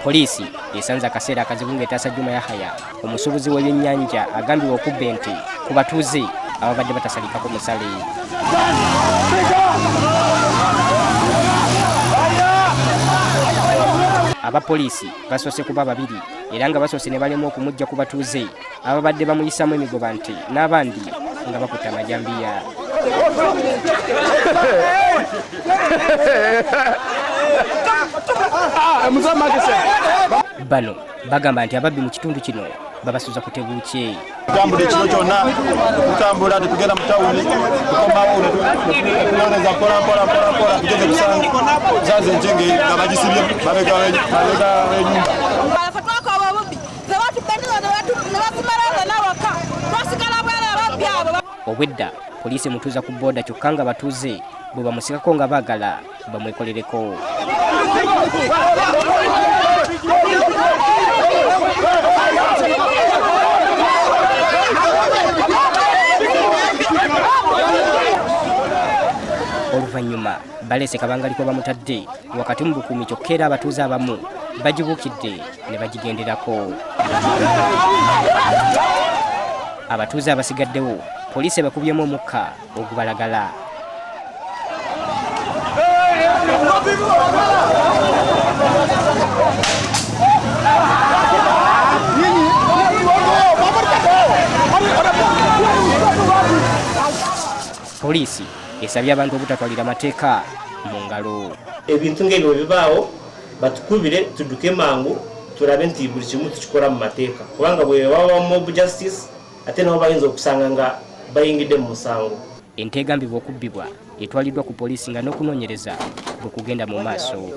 Polisi esanze akaseera akazibu ng'etaasa Juma Yahaya omusuubuzi w'ebyennyanja agambibwa okubba ente ku batuuze ababadde batasalikako musale. Abapoliisi basoose kuba babiri era nga basoose ne balemwa okumujja ku batuuze ababadde bamuyisaamu emigoba nte n'abandi nga bakutte amajambiya. Bano bagamba nti ababbi mu kitundu kino babasuza ku tebuukye. Tutambula ekiro kyonna tutambula tetugenda mu tawuni tukomawo tunoonyeza mpola tugeze kusanga zaze enjenge nga bagisibye mabega w'ennyumba. Obwedda poliisi emutuuza ku booda kyokka nga batuuze bwe bamusikako nga baagala bamwekolereko. Oluvannyuma baleese kabangaliko bamutadde wakati mu bukuumi kyokka era abatuuze abamu bagibuukidde ne bagigenderako. Abatuuze abasigaddewo poliisi bakubyemu omukka ogubalagala. Poliisi esabye abantu obutatwalira mateeka mu ngalo. Ebintu ng'ebyo bibaawo batukubire tudduke mangu tulabe nti buli kimu tukikola mu mateeka kubanga bwe baba mob justice ate nabo bayinza okusanga nga bayingidde mu musango. Ente egambibwa okubbibwa etwaliddwa ku poliisi nga n'okunoonyereza bwe kugenda mu maaso.